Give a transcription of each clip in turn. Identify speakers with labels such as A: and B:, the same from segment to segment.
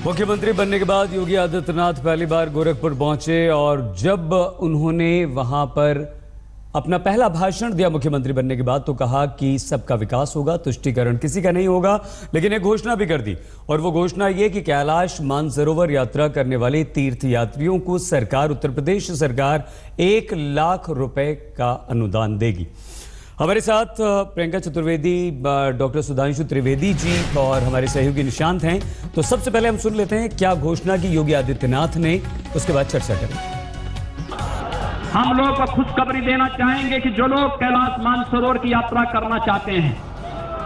A: मुख्यमंत्री बनने के बाद योगी आदित्यनाथ पहली बार गोरखपुर पहुंचे और जब उन्होंने वहां पर अपना पहला भाषण दिया मुख्यमंत्री बनने के बाद तो कहा कि सबका विकास होगा, तुष्टीकरण किसी का नहीं होगा। लेकिन एक घोषणा भी कर दी और वो घोषणा ये कि कैलाश मानसरोवर यात्रा करने वाले तीर्थ यात्रियों को सरकार, उत्तर प्रदेश सरकार 1 लाख रुपए का अनुदान देगी। हमारे साथ प्रियंका चतुर्वेदी, डॉक्टर सुधांशु त्रिवेदी जी और हमारे सहयोगी निशांत हैं। तो सबसे पहले हम सुन लेते हैं क्या घोषणा की योगी आदित्यनाथ ने, उसके बाद चर्चा करेंगे।
B: हम लोग को खुशखबरी देना चाहेंगे कि जो लोग कैलाश मानसरोवर की यात्रा करना चाहते हैं,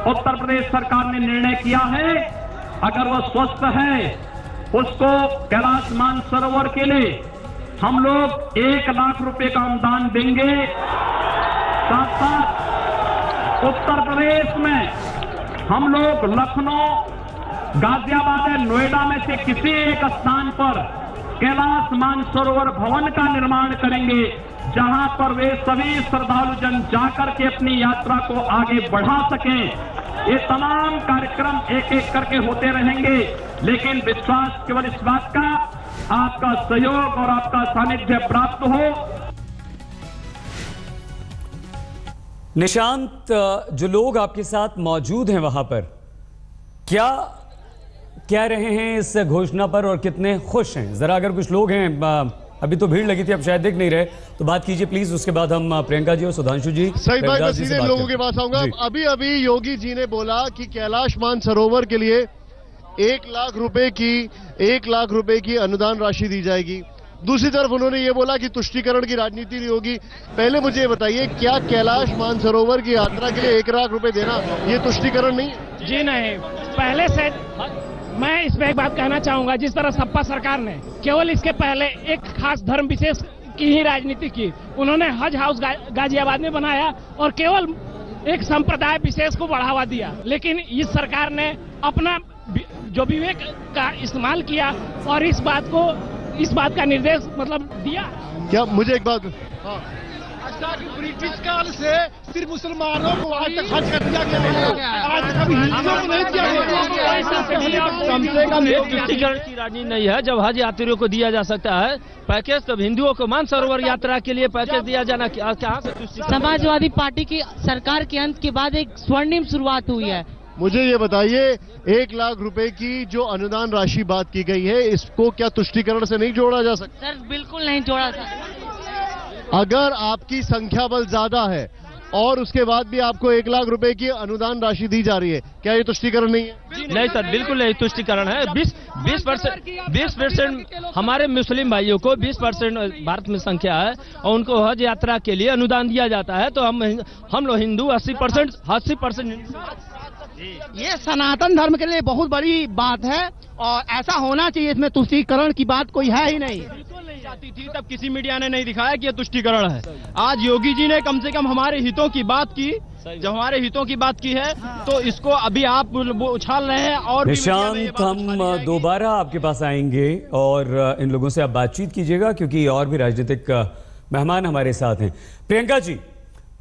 B: उत्तर प्रदेश सरकार ने निर्णय किया है, अगर वो स्वस्थ है उसको कैलाश मानसरोवर के लिए हम लोग 1 लाख रुपए का अनुदान देंगे। साथ साथ उत्तर प्रदेश में हम लोग लखनऊ, गाजियाबाद या नोएडा में से किसी एक स्थान पर कैलाश मानसरोवर भवन का निर्माण करेंगे, जहां पर वे सभी श्रद्धालु जन जाकर के अपनी यात्रा को आगे बढ़ा सकें। ये तमाम कार्यक्रम एक एक करके होते रहेंगे, लेकिन विश्वास केवल इस बात का आपका सहयोग और आपका सानिध्य प्राप्त हो।
A: निशांत, जो लोग आपके साथ मौजूद हैं वहां पर, क्या कह रहे हैं इस घोषणा पर और कितने खुश हैं? जरा अगर कुछ लोग हैं, अभी तो भीड़ लगी थी, अब शायद देख नहीं रहे, तो बात कीजिए प्लीज। उसके बाद हम प्रियंका जी और सुधांशु जी,
C: सही बात, मैं सीधे लोगों के पास आऊंगा। अभी अभी योगी जी ने बोला कि कैलाश मानसरोवर के लिए 1 लाख रुपए की अनुदान राशि दी जाएगी। दूसरी तरफ उन्होंने ये बोला कि तुष्टीकरण की राजनीति नहीं होगी। पहले मुझे ये बताइए, क्या कैलाश मानसरोवर की यात्रा के लिए 1 लाख रुपए देना ये तुष्टीकरण नहीं?
D: जी नहीं। पहले से मैं इसमें एक बात कहना चाहूंगा, जिस तरह सपा सरकार ने केवल इसके पहले एक खास धर्म विशेष की ही राजनीति की, उन्होंने हज हाउस गाजियाबाद में बनाया और केवल एक संप्रदाय विशेष को बढ़ावा दिया। लेकिन इस सरकार ने अपना जो विवेक का इस्तेमाल किया और इस बात का निर्देश मतलब दिया।
C: क्या मुझे एक बात,
E: ब्रिटिश काल से सिर्फ मुसलमानों को आज तक हज कर दिया गया, आज तक कभी हिंदुओं को नहीं दिया गया।
F: कम से कम एक तुष्टीकरण की राजनीति नहीं है। जब हज यात्रियों को दिया जा सकता है पैकेज, तब हिंदुओं को मानसरोवर यात्रा के लिए पैकेज दिया जाना कहाँ से तुष्टीकरण?
G: समाजवादी पार्टी की सरकार के अंत के बाद एक स्वर्णिम शुरुआत हुई है।
C: मुझे ये बताइए, 1 लाख रुपए की जो अनुदान राशि बात की गई है, इसको क्या तुष्टीकरण से नहीं जोड़ा जा सकता?
G: सर बिल्कुल नहीं जोड़ा सकता।
C: अगर आपकी संख्या बल ज्यादा है और उसके बाद भी आपको 1 लाख रुपए की अनुदान राशि दी जा रही है, क्या ये तुष्टीकरण नहीं है?
F: नहीं सर, बिल्कुल नहीं तुष्टीकरण है। 20% हमारे मुस्लिम भाइयों को 20% भारत में संख्या है और उनको हज यात्रा के लिए अनुदान दिया जाता है। तो हम लोग हिंदू 80%।
E: ये सनातन धर्म के लिए बहुत बड़ी बात है और ऐसा होना चाहिए। इसमें तुष्टीकरण की बात कोई है ही नहीं।
F: बिल्कुल नहीं जाती थी, तब किसी मीडिया ने नहीं दिखाया कि ये तुष्टीकरण है। आज योगी जी ने कम से कम हमारे हितों की बात की, जब हमारे हितों की बात की है तो इसको अभी आप उछाल रहे हैं। और
A: निशांत, हम दोबारा आपके पास आएंगे और इन लोगों से आप बातचीत कीजिएगा क्योंकि और भी राजनीतिक मेहमान हमारे साथ हैं। प्रियंका जी,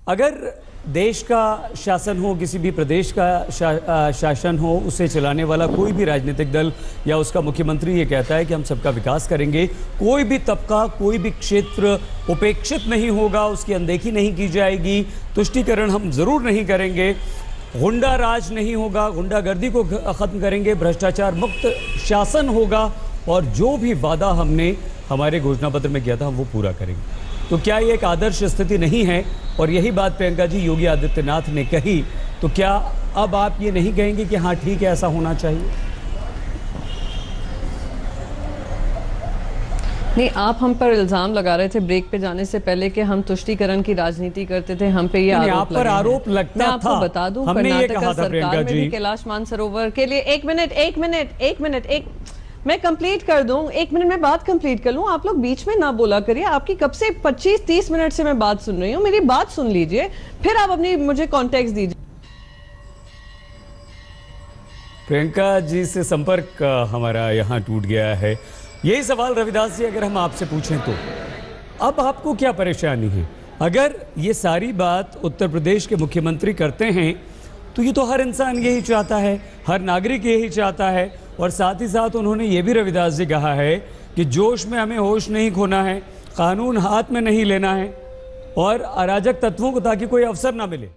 A: अगर देश का शासन हो, किसी भी प्रदेश का शासन हो, उसे चलाने वाला कोई भी राजनीतिक दल या उसका मुख्यमंत्री ये कहता है कि हम सबका विकास करेंगे, कोई भी तबका, कोई भी क्षेत्र उपेक्षित नहीं होगा, उसकी अनदेखी नहीं की जाएगी, तुष्टीकरण हम जरूर नहीं करेंगे, गुंडा राज नहीं होगा, गुंडागर्दी को खत्म करेंगे, भ्रष्टाचार मुक्त शासन होगा और जो भी वादा हमने हमारे घोषणा पत्र में किया था हम वो पूरा करेंगे, तो क्या ये एक आदर्श स्थिति नहीं है? और यही बात प्रियंका जी योगी आदित्यनाथ ने कही, तो क्या अब आप ये नहीं कहेंगे कि हाँ ठीक है ऐसा होना चाहिए?
H: नहीं, आप हम पर इल्जाम लगा रहे थे ब्रेक पे जाने से पहले कि हम तुष्टीकरण की राजनीति करते थे, हम पे ये
A: आप पर आरोप लगता था।
H: मैं आपको बता दूं, कर्नाटक सरकार में भी कैलाश मानसरोवर के लिए मैं कंप्लीट कर दूं, 1 मिनट में बात कंप्लीट कर लूं, आप लोग बीच में ना बोला करिए। आपकी कब से 25-30 मिनट से मैं बात सुन रही हूं, मेरी बात सुन लीजिए, फिर आप अपनी मुझे कॉन्टेक्स्ट दीजिए।
A: प्रियंका जी से संपर्क हमारा यहां टूट गया है। यही सवाल रविदास जी अगर हम आपसे पूछें तो अब आपको क्या परेशानी है? अगर ये सारी बात उत्तर प्रदेश के मुख्यमंत्री करते हैं तो ये तो हर इंसान यही चाहता है, हर नागरिक यही चाहता है और साथ ही साथ उन्होंने ये भी रविदास जी कहा है कि जोश में हमें होश नहीं खोना है, कानून हाथ में नहीं लेना है और अराजक तत्वों को ताकि कोई अवसर ना मिले।